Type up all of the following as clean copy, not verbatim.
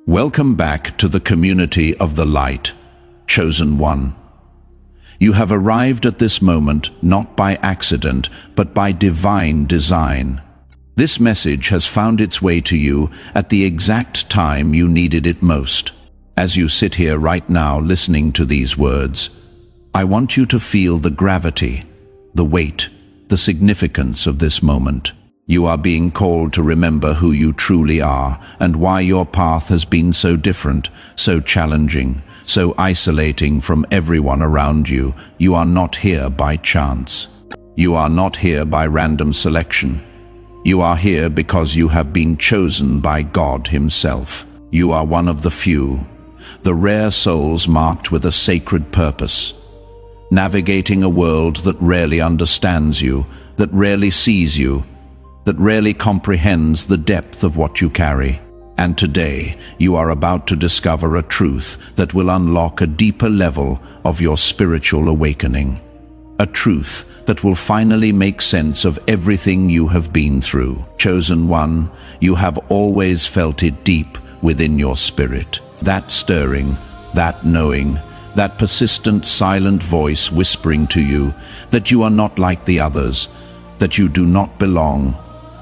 Welcome back to the community of the light, chosen one. You have arrived at this moment not by accident, but by divine design. This message has found its way to you at the exact time you needed it most. As you sit here right now listening to these words, I want you to feel the gravity, the weight, the significance of this moment. You are being called to remember who you truly are and why your path has been so different, so challenging, so isolating from everyone around you. You are not here by chance. You are not here by random selection. You are here because you have been chosen by God Himself. You are one of the few, the rare souls marked with a sacred purpose, navigating a world that rarely understands you, that rarely sees you, that rarely comprehends the depth of what you carry. And today, you are about to discover a truth that will unlock a deeper level of your spiritual awakening. A truth that will finally make sense of everything you have been through. Chosen one, you have always felt it deep within your spirit. That stirring, that knowing, that persistent silent voice whispering to you that you are not like the others, that you do not belong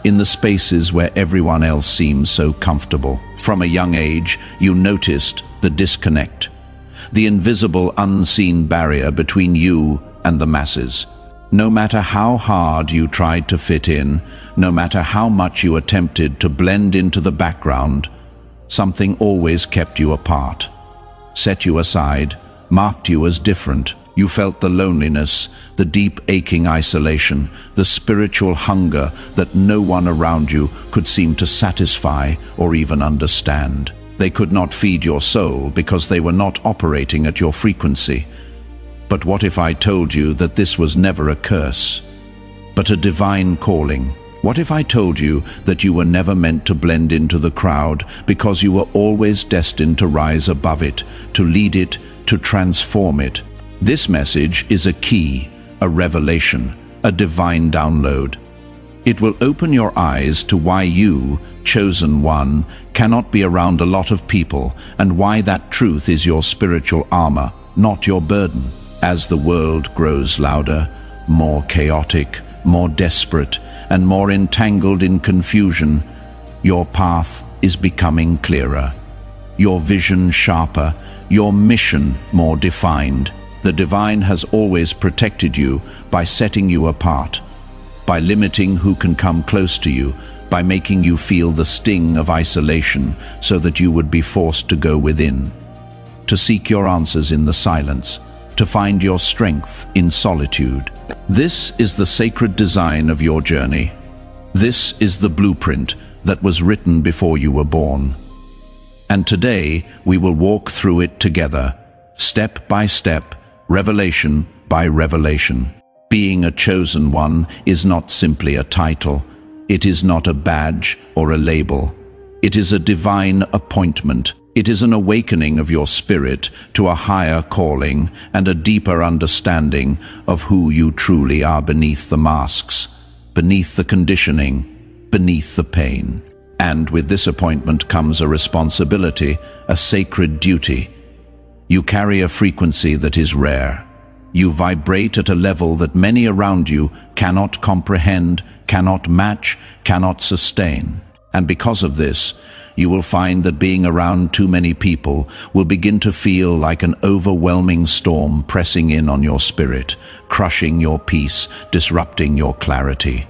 in the spaces where everyone else seems so comfortable. From a young age, you noticed the disconnect, the invisible, unseen barrier between you and the masses. No matter how hard you tried to fit in, no matter how much you attempted to blend into the background, something always kept you apart, set you aside, marked you as different. You felt the loneliness, the deep aching isolation, the spiritual hunger that no one around you could seem to satisfy or even understand. They could not feed your soul because they were not operating at your frequency. But what if I told you that this was never a curse, but a divine calling? What if I told you that you were never meant to blend into the crowd because you were always destined to rise above it, to lead it, to transform it? This message is a key, a revelation, a divine download. It will open your eyes to why you, chosen one, cannot be around a lot of people, and why that truth is your spiritual armor, not your burden. As the world grows louder, more chaotic, more desperate, and more entangled in confusion, your path is becoming clearer, your vision sharper, your mission more defined. The divine has always protected you by setting you apart, by limiting who can come close to you, by making you feel the sting of isolation so that you would be forced to go within, to seek your answers in the silence, to find your strength in solitude. This is the sacred design of your journey. This is the blueprint that was written before you were born. And today we will walk through it together, step by step, revelation by revelation. Being a chosen one is not simply a title. It is not a badge or a label. It is a divine appointment. It is an awakening of your spirit to a higher calling and a deeper understanding of who you truly are beneath the masks, beneath the conditioning, beneath the pain. And with this appointment comes a responsibility, a sacred duty. You carry a frequency that is rare. You vibrate at a level that many around you cannot comprehend, cannot match, cannot sustain. And because of this, you will find that being around too many people will begin to feel like an overwhelming storm pressing in on your spirit, crushing your peace, disrupting your clarity.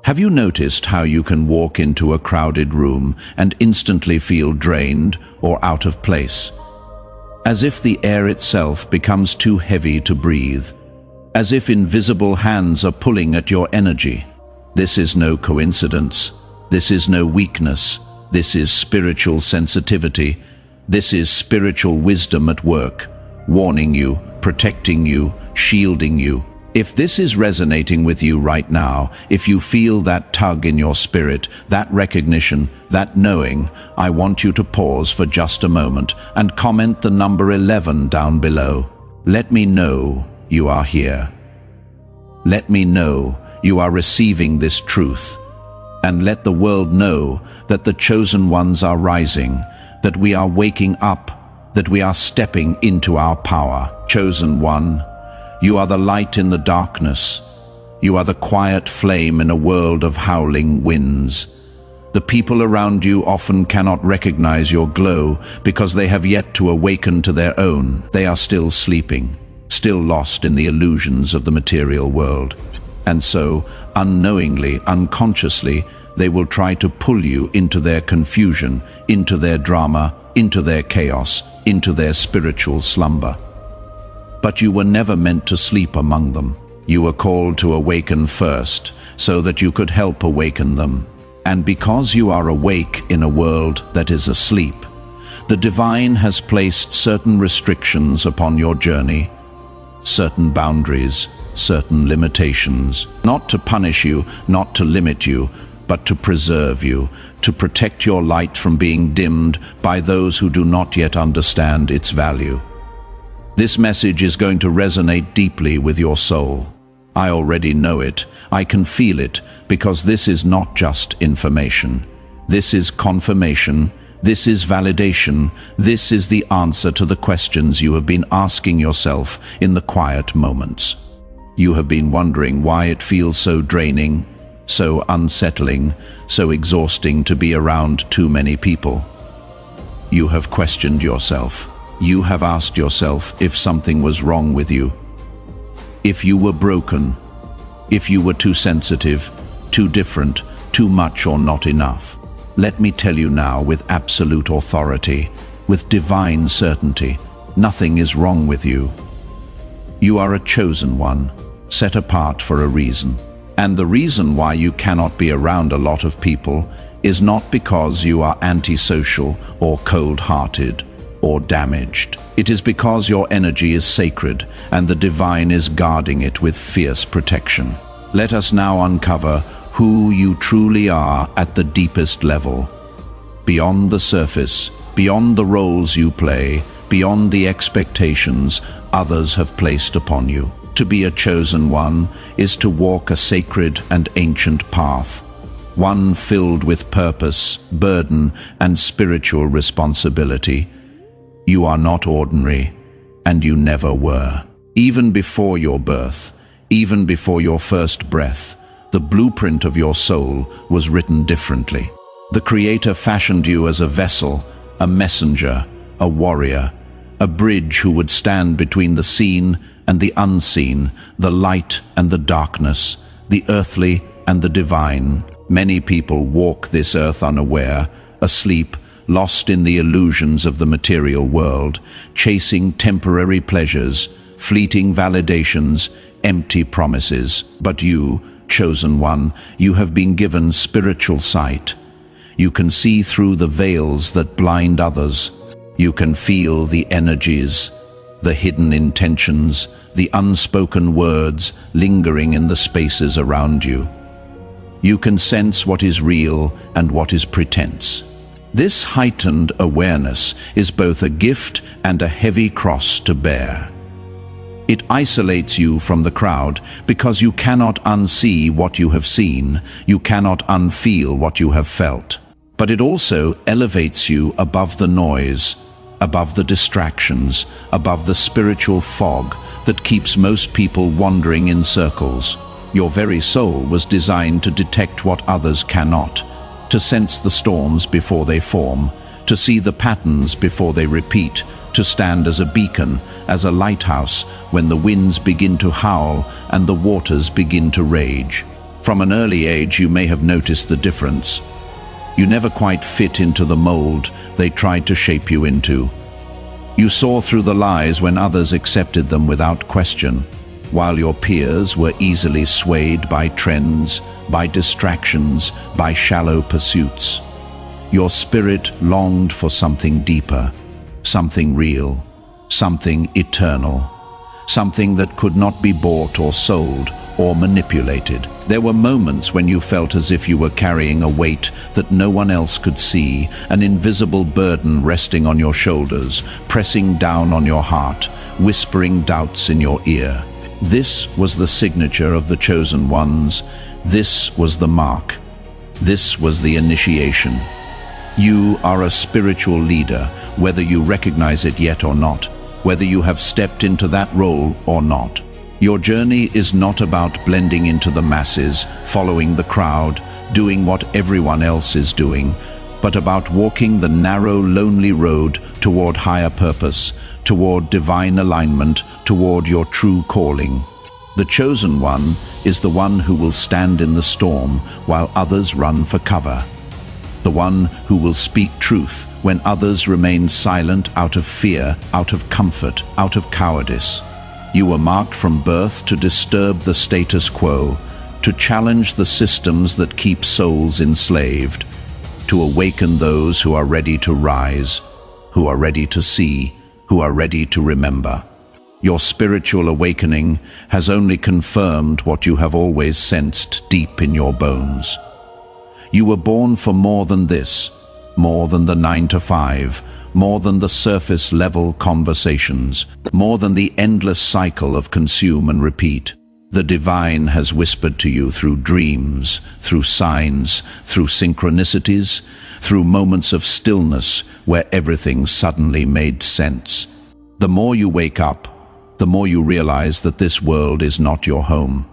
Have you noticed how you can walk into a crowded room and instantly feel drained or out of place? As if the air itself becomes too heavy to breathe, as if invisible hands are pulling at your energy. This is no coincidence. This is no weakness. This is spiritual sensitivity. This is spiritual wisdom at work, warning you, protecting you, shielding you. If this is resonating with you right now, if you feel that tug in your spirit, that recognition, that knowing, I want you to pause for just a moment and comment the number 11 down below. Let me know you are here. Let me know you are receiving this truth. And let the world know that the chosen ones are rising, that we are waking up, that we are stepping into our power. Chosen one, you are the light in the darkness. You are the quiet flame in a world of howling winds. The people around you often cannot recognize your glow because they have yet to awaken to their own. They are still sleeping, still lost in the illusions of the material world. And so, unknowingly, unconsciously, they will try to pull you into their confusion, into their drama, into their chaos, into their spiritual slumber. But you were never meant to sleep among them. You were called to awaken first, so that you could help awaken them. And because you are awake in a world that is asleep, the divine has placed certain restrictions upon your journey, certain boundaries, certain limitations, not to punish you, not to limit you, but to preserve you, to protect your light from being dimmed by those who do not yet understand its value. This message is going to resonate deeply with your soul. I already know it. I can feel it, because this is not just information. This is confirmation. This is validation. This is the answer to the questions you have been asking yourself in the quiet moments. You have been wondering why it feels so draining, so unsettling, so exhausting to be around too many people. You have questioned yourself. You have asked yourself if something was wrong with you, if you were broken, if you were too sensitive, too different, too much or not enough. Let me tell you now with absolute authority, with divine certainty, nothing is wrong with you. You are a chosen one, set apart for a reason. And the reason why you cannot be around a lot of people is not because you are antisocial or cold-hearted or damaged. It is because your energy is sacred and the divine is guarding it with fierce protection. Let us now uncover who you truly are at the deepest level. Beyond the surface, beyond the roles you play, beyond the expectations others have placed upon you. To be a chosen one is to walk a sacred and ancient path, one filled with purpose, burden, and spiritual responsibility. You are not ordinary, and you never were. Even before your birth, even before your first breath, the blueprint of your soul was written differently. The Creator fashioned you as a vessel, a messenger, a warrior, a bridge who would stand between the seen and the unseen, the light and the darkness, the earthly and the divine. Many people walk this earth unaware, asleep, lost in the illusions of the material world, chasing temporary pleasures, fleeting validations, empty promises. But you, chosen one, you have been given spiritual sight. You can see through the veils that blind others. You can feel the energies, the hidden intentions, the unspoken words lingering in the spaces around you. You can sense what is real and what is pretense. This heightened awareness is both a gift and a heavy cross to bear. It isolates you from the crowd because you cannot unsee what you have seen, you cannot unfeel what you have felt. But it also elevates you above the noise, above the distractions, above the spiritual fog that keeps most people wandering in circles. Your very soul was designed to detect what others cannot, to sense the storms before they form, to see the patterns before they repeat, to stand as a beacon, as a lighthouse when the winds begin to howl and the waters begin to rage. From an early age you may have noticed the difference. You never quite fit into the mold they tried to shape you into. You saw through the lies when others accepted them without question, while your peers were easily swayed by trends, by distractions, by shallow pursuits. Your spirit longed for something deeper, something real, something eternal, something that could not be bought or sold or manipulated. There were moments when you felt as if you were carrying a weight that no one else could see, an invisible burden resting on your shoulders, pressing down on your heart, whispering doubts in your ear. This was the signature of the chosen ones. This was the mark. This was the initiation. You are a spiritual leader, whether you recognize it yet or not, whether you have stepped into that role or not. Your journey is not about blending into the masses, following the crowd, doing what everyone else is doing, but about walking the narrow, lonely road toward higher purpose, toward divine alignment, toward your true calling. The chosen one is the one who will stand in the storm while others run for cover. The one who will speak truth when others remain silent out of fear, out of comfort, out of cowardice. You were marked from birth to disturb the status quo, to challenge the systems that keep souls enslaved, to awaken those who are ready to rise, who are ready to see, who are ready to remember. Your spiritual awakening has only confirmed what you have always sensed deep in your bones. You were born for more than this, more than the 9 to 5, more than the surface-level conversations, more than the endless cycle of consume and repeat. The divine has whispered to you through dreams, through signs, through synchronicities, through moments of stillness where everything suddenly made sense. The more you wake up, the more you realize that this world is not your home.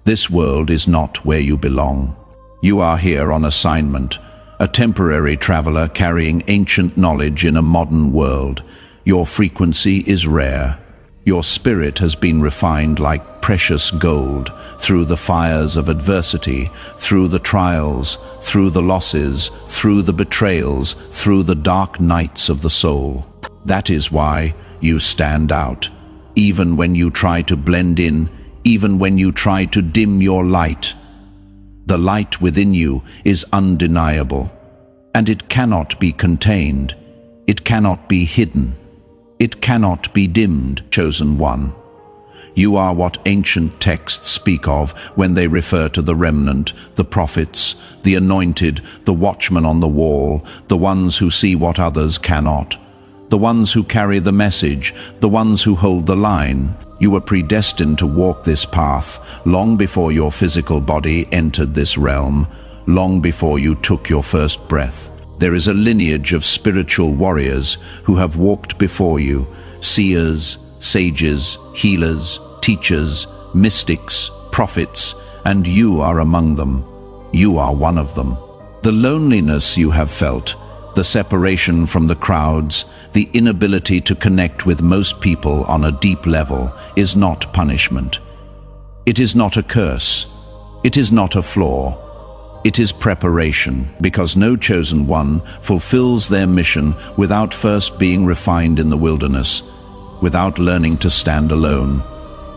This world is not where you belong. You are here on assignment, a temporary traveler carrying ancient knowledge in a modern world. Your frequency is rare. Your spirit has been refined like precious gold through the fires of adversity, through the trials, through the losses, through the betrayals, through the dark nights of the soul. That is why you stand out, even when you try to blend in, even when you try to dim your light. The light within you is undeniable, and it cannot be contained. It cannot be hidden. It cannot be dimmed, chosen one. You are what ancient texts speak of when they refer to the remnant, the prophets, the anointed, the watchmen on the wall, the ones who see what others cannot, the ones who carry the message, the ones who hold the line. You were predestined to walk this path long before your physical body entered this realm, long before you took your first breath. There is a lineage of spiritual warriors who have walked before you, seers, sages, healers, teachers, mystics, prophets, and you are among them. You are one of them. The loneliness you have felt, the separation from the crowds, the inability to connect with most people on a deep level is not punishment. It is not a curse. It is not a flaw. It is preparation, because no chosen one fulfills their mission without first being refined in the wilderness, without learning to stand alone,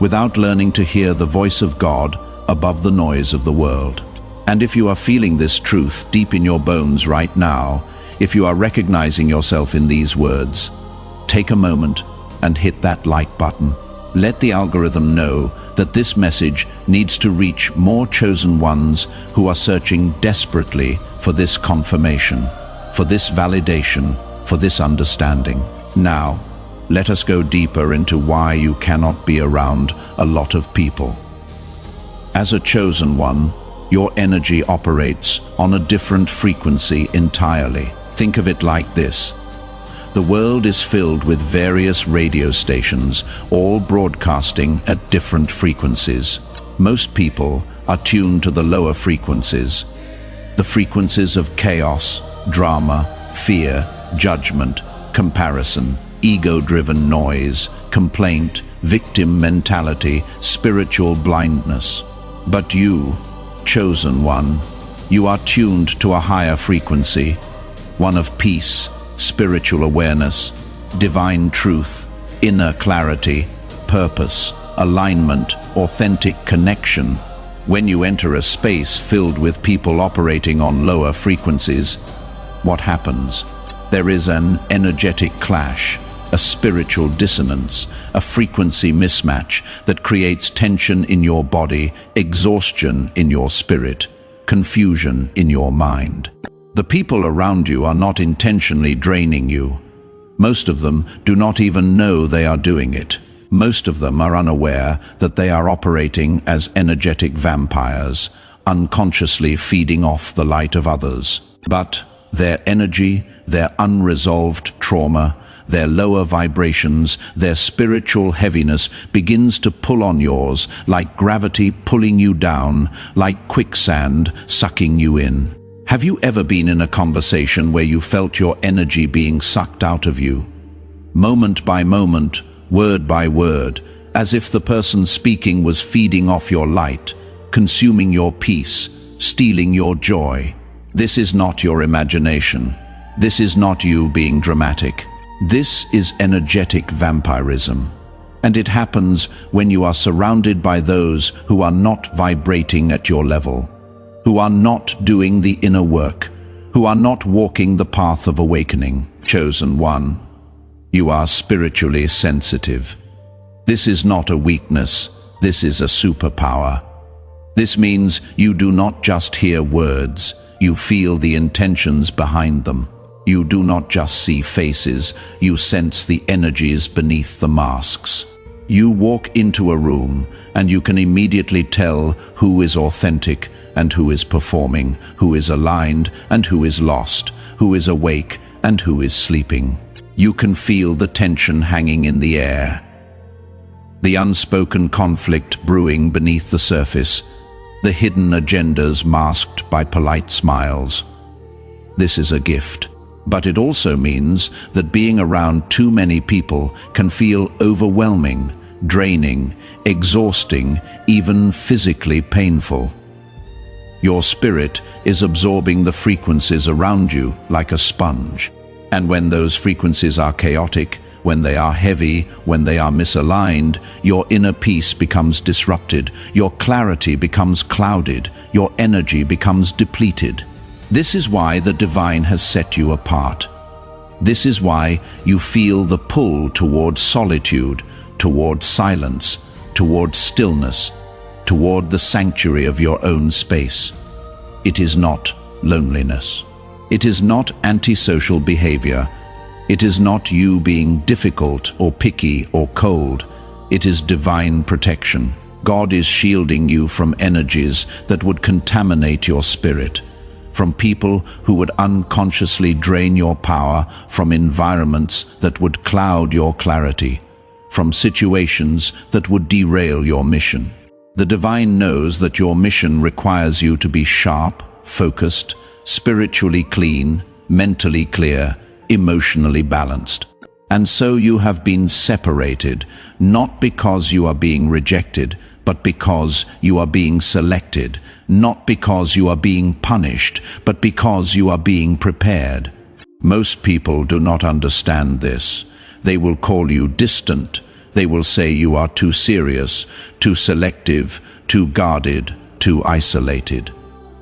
without learning to hear the voice of God above the noise of the world. And if you are feeling this truth deep in your bones right now, if you are recognizing yourself in these words, take a moment and hit that like button. Let the algorithm know that this message needs to reach more chosen ones who are searching desperately for this confirmation, for this validation, for this understanding. Now, let us go deeper into why you cannot be around a lot of people. As a chosen one, your energy operates on a different frequency entirely. Think of it like this. The world is filled with various radio stations, all broadcasting at different frequencies. Most people are tuned to the lower frequencies, the frequencies of chaos, drama, fear, judgment, comparison, ego-driven noise, complaint, victim mentality, spiritual blindness. But you, chosen one, you are tuned to a higher frequency, one of peace, spiritual awareness, divine truth, inner clarity, purpose, alignment, authentic connection. When you enter a space filled with people operating on lower frequencies, what happens? There is an energetic clash, a spiritual dissonance, a frequency mismatch that creates tension in your body, exhaustion in your spirit, confusion in your mind. The people around you are not intentionally draining you. Most of them do not even know they are doing it. Most of them are unaware that they are operating as energetic vampires, unconsciously feeding off the light of others. But their energy, their unresolved trauma, their lower vibrations, their spiritual heaviness begins to pull on yours, like gravity pulling you down, like quicksand sucking you in. Have you ever been in a conversation where you felt your energy being sucked out of you? Moment by moment, word by word, as if the person speaking was feeding off your light, consuming your peace, stealing your joy. This is not your imagination. This is not you being dramatic. This is energetic vampirism. And it happens when you are surrounded by those who are not vibrating at your level, who are not doing the inner work, who are not walking the path of awakening. Chosen one, you are spiritually sensitive. This is not a weakness, this is a superpower. This means you do not just hear words, you feel the intentions behind them. You do not just see faces, you sense the energies beneath the masks. You walk into a room and you can immediately tell who is authentic and who is performing, who is aligned and who is lost, who is awake and who is sleeping. You can feel the tension hanging in the air, the unspoken conflict brewing beneath the surface, the hidden agendas masked by polite smiles. This is a gift. But it also means that being around too many people can feel overwhelming, draining, exhausting, even physically painful. Your spirit is absorbing the frequencies around you like a sponge. And when those frequencies are chaotic, when they are heavy, when they are misaligned, your inner peace becomes disrupted, your clarity becomes clouded, your energy becomes depleted. This is why the divine has set you apart. This is why you feel the pull towards solitude, towards silence, towards stillness, toward the sanctuary of your own space. It is not loneliness. It is not antisocial behavior. It is not you being difficult or picky or cold. It is divine protection. God is shielding you from energies that would contaminate your spirit, from people who would unconsciously drain your power, from environments that would cloud your clarity, from situations that would derail your mission. The divine knows that your mission requires you to be sharp, focused, spiritually clean, mentally clear, emotionally balanced. And so you have been separated, not because you are being rejected, but because you are being selected, not because you are being punished, but because you are being prepared. Most people do not understand this. They will call you distant. They will say you are too serious, too selective, too guarded, too isolated.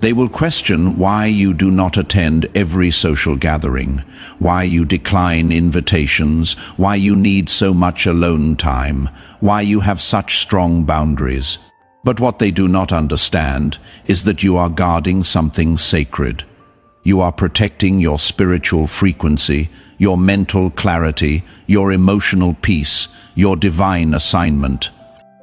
They will question why you do not attend every social gathering, why you decline invitations, why you need so much alone time, why you have such strong boundaries. But what they do not understand is that you are guarding something sacred. You are protecting your spiritual frequency, your mental clarity, your emotional peace, your divine assignment.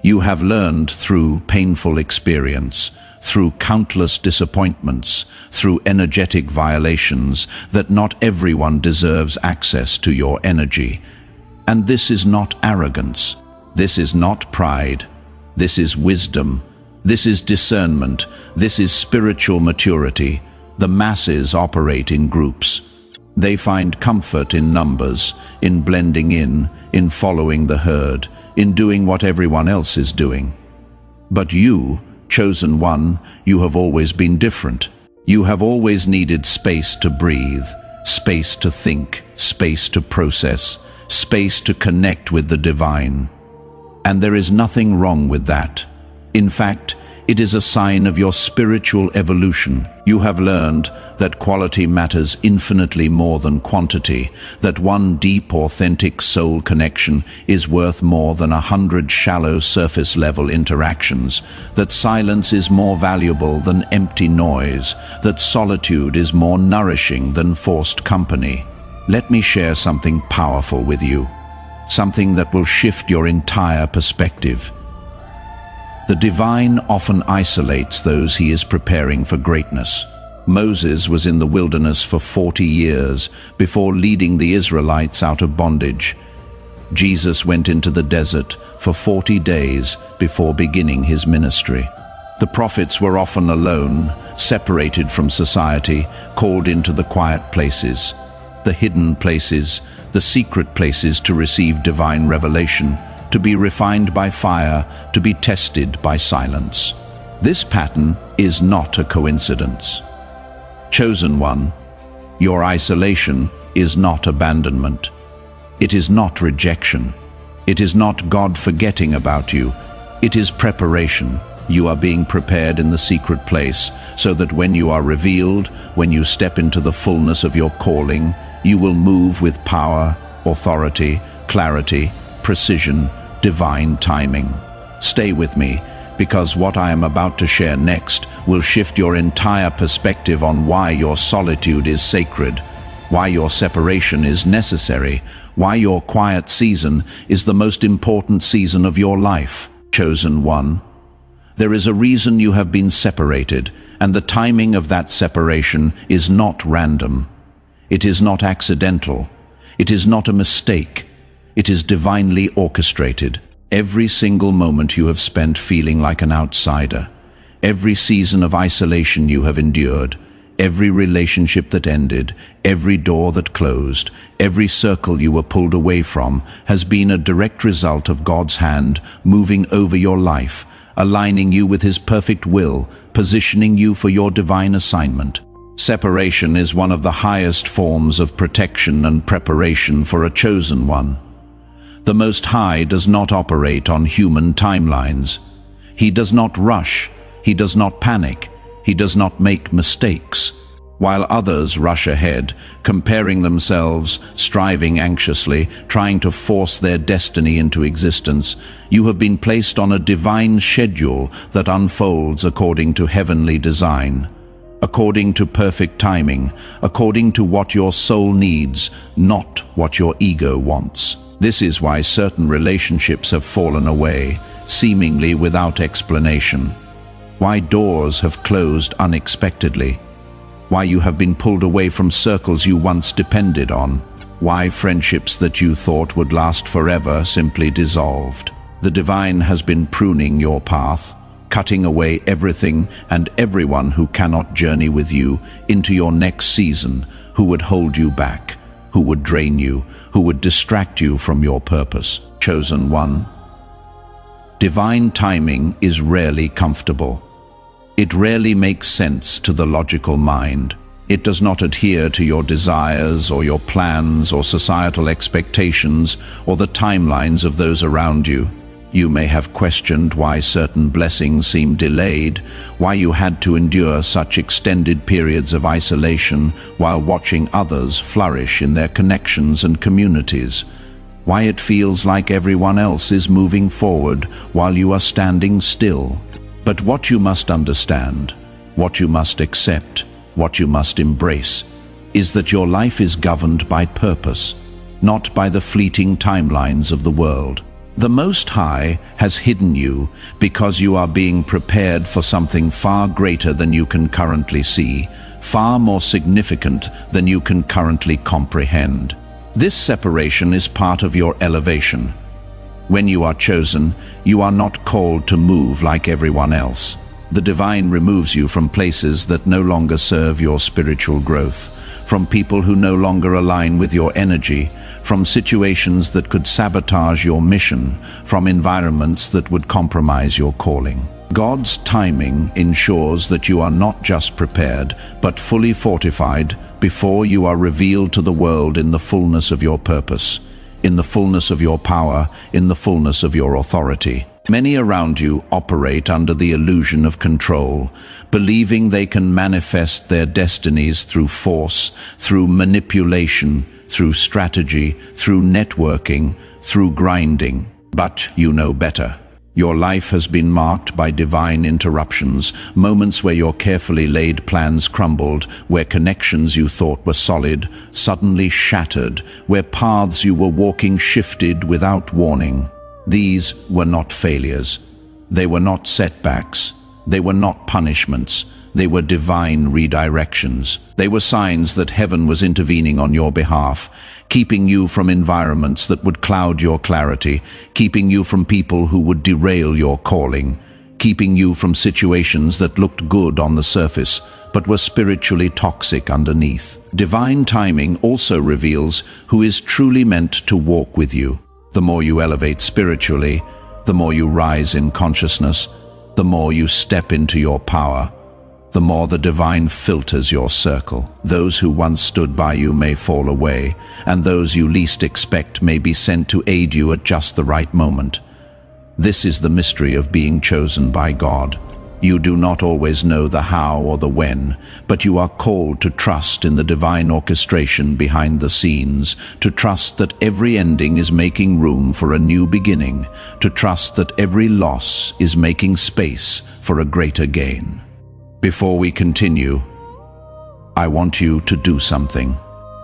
You have learned through painful experience, through countless disappointments, through energetic violations, that not everyone deserves access to your energy. And this is not arrogance. This is not pride. This is wisdom. This is discernment. This is spiritual maturity. The masses operate in groups. They find comfort in numbers, in blending in following the herd, in doing what everyone else is doing. But you, chosen one, you have always been different. You have always needed space to breathe, space to think, space to process, space to connect with the divine. And there is nothing wrong with that. In fact, it is a sign of your spiritual evolution. You have learned that quality matters infinitely more than quantity, that one deep, authentic soul connection is worth more than 100 shallow surface-level interactions, that silence is more valuable than empty noise, that solitude is more nourishing than forced company. Let me share something powerful with you, something that will shift your entire perspective. The divine often isolates those he is preparing for greatness. Moses was in the wilderness for 40 years before leading the Israelites out of bondage. Jesus went into the desert for 40 days before beginning his ministry. The prophets were often alone, separated from society, called into the quiet places, the hidden places, the secret places to receive divine revelation, to be refined by fire, to be tested by silence. This pattern is not a coincidence. Chosen one, your isolation is not abandonment. It is not rejection. It is not God forgetting about you. It is preparation. You are being prepared in the secret place so that when you are revealed, when you step into the fullness of your calling, you will move with power, authority, clarity, precision, divine timing. Stay with me, because what I am about to share next will shift your entire perspective on why your solitude is sacred, why your separation is necessary, why your quiet season is the most important season of your life. Chosen one, there is a reason you have been separated, and the timing of that separation is not random. It is not accidental. It is not a mistake. It is divinely orchestrated. Every single moment you have spent feeling like an outsider, every season of isolation you have endured, every relationship that ended, every door that closed, every circle you were pulled away from has been a direct result of God's hand moving over your life, aligning you with His perfect will, positioning you for your divine assignment. Separation is one of the highest forms of protection and preparation for a chosen one. The Most High does not operate on human timelines. He does not rush. He does not panic. He does not make mistakes. While others rush ahead, comparing themselves, striving anxiously, trying to force their destiny into existence, you have been placed on a divine schedule that unfolds according to heavenly design, according to perfect timing, according to what your soul needs, not what your ego wants. This is why certain relationships have fallen away, seemingly without explanation. Why doors have closed unexpectedly. Why you have been pulled away from circles you once depended on. Why friendships that you thought would last forever simply dissolved. The divine has been pruning your path, cutting away everything and everyone who cannot journey with you into your next season, who would hold you back, who would drain you, who would distract you from your purpose. Chosen one, divine timing is rarely comfortable. It rarely makes sense to the logical mind. It does not adhere to your desires or your plans or societal expectations or the timelines of those around you. You may have questioned why certain blessings seem delayed, why you had to endure such extended periods of isolation while watching others flourish in their connections and communities, why it feels like everyone else is moving forward while you are standing still. But what you must understand, what you must accept, what you must embrace, is that your life is governed by purpose, not by the fleeting timelines of the world. The Most High has hidden you because you are being prepared for something far greater than you can currently see, far more significant than you can currently comprehend. This separation is part of your elevation. When you are chosen, you are not called to move like everyone else. The divine removes you from places that no longer serve your spiritual growth, from people who no longer align with your energy, from situations that could sabotage your mission, from environments that would compromise your calling. God's timing ensures that you are not just prepared, but fully fortified before you are revealed to the world in the fullness of your purpose, in the fullness of your power, in the fullness of your authority. Many around you operate under the illusion of control, believing they can manifest their destinies through force, through manipulation, through strategy, through networking, through grinding. But you know better. Your life has been marked by divine interruptions, moments where your carefully laid plans crumbled, where connections you thought were solid suddenly shattered, where paths you were walking shifted without warning. These were not failures. They were not setbacks. They were not punishments. They were divine redirections. They were signs that heaven was intervening on your behalf, keeping you from environments that would cloud your clarity, keeping you from people who would derail your calling, keeping you from situations that looked good on the surface, but were spiritually toxic underneath. Divine timing also reveals who is truly meant to walk with you. The more you elevate spiritually, the more you rise in consciousness, the more you step into your power, the more the divine filters your circle. Those who once stood by you may fall away, and those you least expect may be sent to aid you at just the right moment. This is the mystery of being chosen by God. You do not always know the how or the when, but you are called to trust in the divine orchestration behind the scenes, to trust that every ending is making room for a new beginning, to trust that every loss is making space for a greater gain. Before we continue, I want you to do something.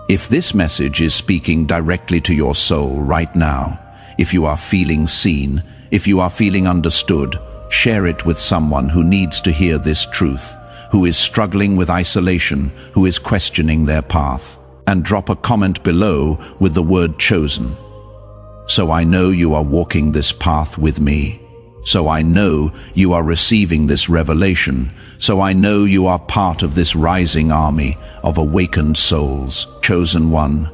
If this message is speaking directly to your soul right now, if you are feeling seen, if you are feeling understood, share it with someone who needs to hear this truth, who is struggling with isolation, who is questioning their path. And drop a comment below with the word chosen. So I know you are walking this path with me. So I know you are receiving this revelation. So I know you are part of this rising army of awakened souls. Chosen one.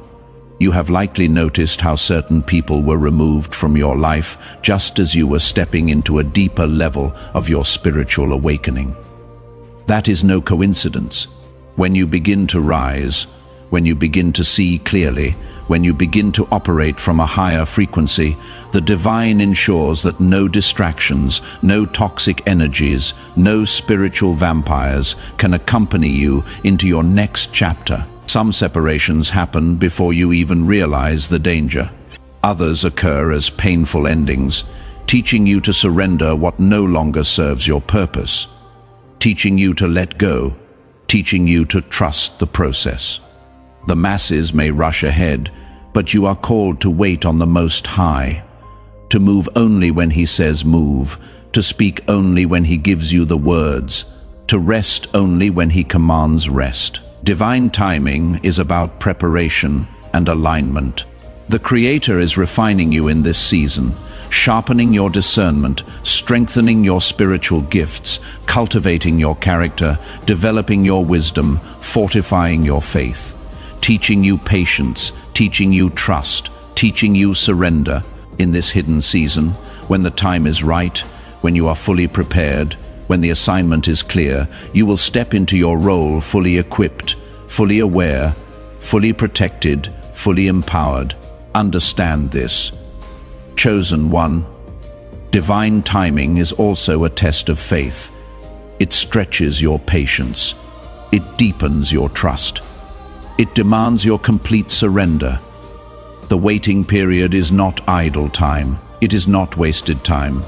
You have likely noticed how certain people were removed from your life just as you were stepping into a deeper level of your spiritual awakening. That is no coincidence. When you begin to rise, when you begin to see clearly, when you begin to operate from a higher frequency, the divine ensures that no distractions, no toxic energies, no spiritual vampires can accompany you into your next chapter. Some separations happen before you even realize the danger. Others occur as painful endings, teaching you to surrender what no longer serves your purpose, teaching you to let go, teaching you to trust the process. The masses may rush ahead, but you are called to wait on the Most High, to move only when He says move, to speak only when He gives you the words, to rest only when He commands rest. Divine timing is about preparation and alignment. The Creator is refining you in this season, sharpening your discernment, strengthening your spiritual gifts, cultivating your character, developing your wisdom, fortifying your faith, teaching you patience, teaching you trust, teaching you surrender. In this hidden season, when the time is right, when you are fully prepared, when the assignment is clear, you will step into your role fully equipped, fully aware, fully protected, fully empowered. Understand this. Chosen one. Divine timing is also a test of faith. It stretches your patience. It deepens your trust. It demands your complete surrender. The waiting period is not idle time. It is not wasted time.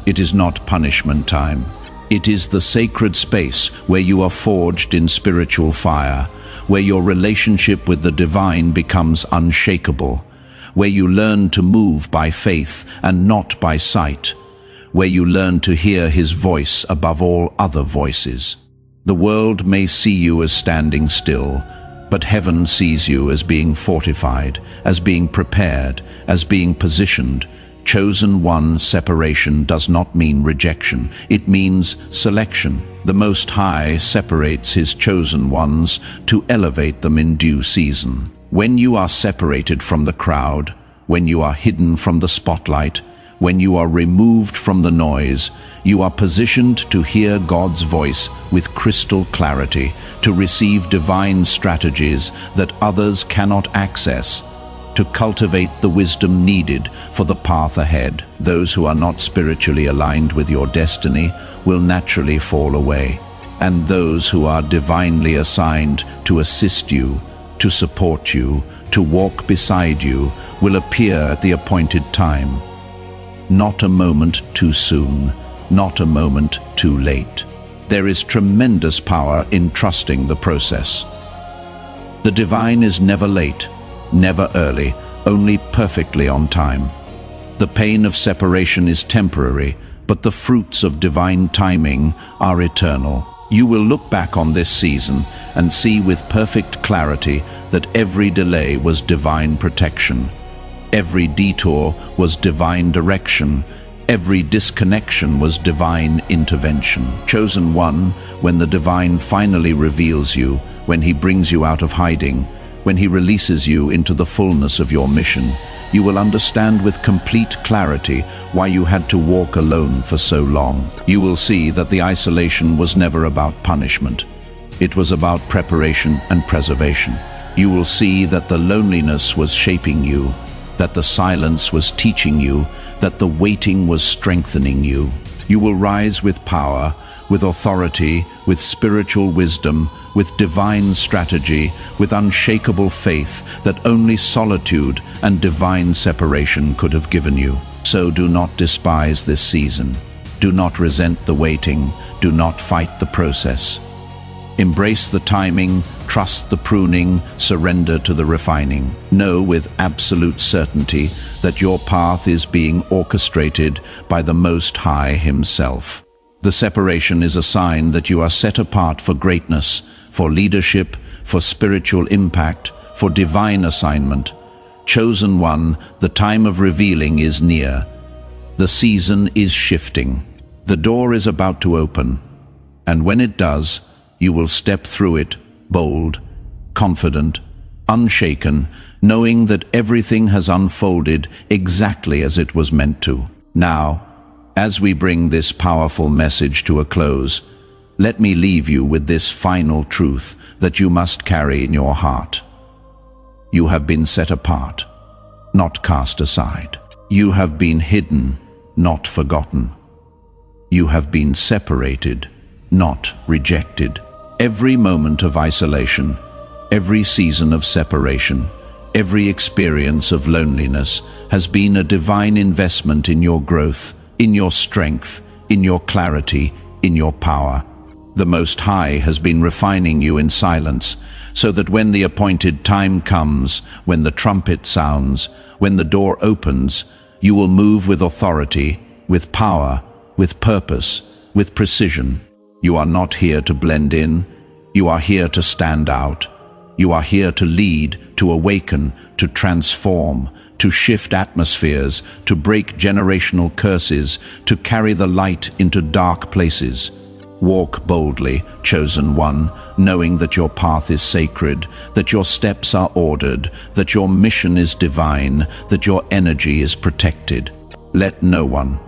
It is not punishment time. It is the sacred space where you are forged in spiritual fire, where your relationship with the divine becomes unshakable, where you learn to move by faith and not by sight, where you learn to hear His voice above all other voices. The world may see you as standing still, but heaven sees you as being fortified, as being prepared, as being positioned. Chosen one separation does not mean rejection. It means selection. The Most High separates His chosen ones to elevate them in due season. When you are separated from the crowd, when you are hidden from the spotlight, when you are removed from the noise, you are positioned to hear God's voice with crystal clarity, to receive divine strategies that others cannot access, to cultivate the wisdom needed for the path ahead. Those who are not spiritually aligned with your destiny will naturally fall away, and those who are divinely assigned to assist you, to support you, to walk beside you, will appear at the appointed time. Not a moment too soon, not a moment too late. There is tremendous power in trusting the process. The divine is never late, never early, only perfectly on time. The pain of separation is temporary, but the fruits of divine timing are eternal. You will look back on this season and see with perfect clarity that every delay was divine protection. Every detour was divine direction. Every disconnection was divine intervention. Chosen one, when the divine finally reveals you, when he brings you out of hiding, when he releases you into the fullness of your mission, you will understand with complete clarity why you had to walk alone for so long. You will see that the isolation was never about punishment. It was about preparation and preservation. You will see that the loneliness was shaping you, that the silence was teaching you, that the waiting was strengthening you. You will rise with power, with authority, with spiritual wisdom, with divine strategy, with unshakable faith that only solitude and divine separation could have given you. So do not despise this season. Do not resent the waiting. Do not fight the process. Embrace the timing, trust the pruning, surrender to the refining. Know with absolute certainty that your path is being orchestrated by the Most High Himself. The separation is a sign that you are set apart for greatness, for leadership, for spiritual impact, for divine assignment. Chosen one, the time of revealing is near. The season is shifting. The door is about to open, and when it does, you will step through it, bold, confident, unshaken, knowing that everything has unfolded exactly as it was meant to. Now, as we bring this powerful message to a close, let me leave you with this final truth that you must carry in your heart. You have been set apart, not cast aside. You have been hidden, not forgotten. You have been separated, not rejected. Every moment of isolation, every season of separation, every experience of loneliness has been a divine investment in your growth, in your strength, in your clarity, in your power. The Most High has been refining you in silence, so that when the appointed time comes, when the trumpet sounds, when the door opens, you will move with authority, with power, with purpose, with precision. You are not here to blend in. You are here to stand out. You are here to lead, to awaken, to transform, to shift atmospheres, to break generational curses, to carry the light into dark places. Walk boldly, chosen one, knowing that your path is sacred, that your steps are ordered, that your mission is divine, that your energy is protected. Let no one,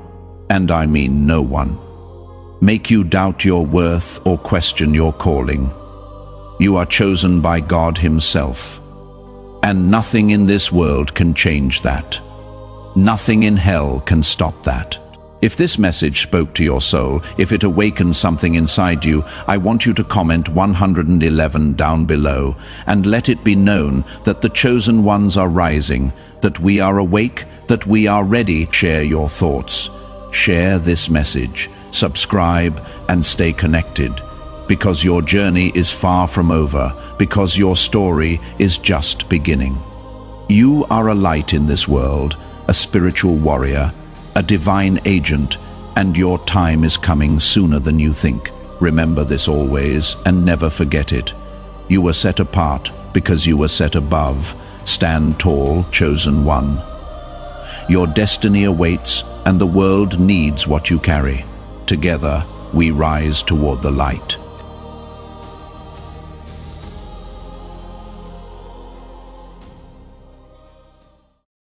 and I mean no one, make you doubt your worth or question your calling. You are chosen by God Himself, and nothing in this world can change that. Nothing in hell can stop that. If this message spoke to your soul, if it awakened something inside you, I want you to comment 111 down below, and let it be known that the chosen ones are rising, that we are awake, that we are ready. Share your thoughts. Share this message. Subscribe and stay connected, because your journey is far from over, because your story is just beginning. You are a light in this world, a spiritual warrior, a divine agent, and your time is coming sooner than you think. Remember this always and never forget it. You were set apart because you were set above. Stand tall, chosen one. Your destiny awaits, and the world needs what you carry. Together, we rise toward the light.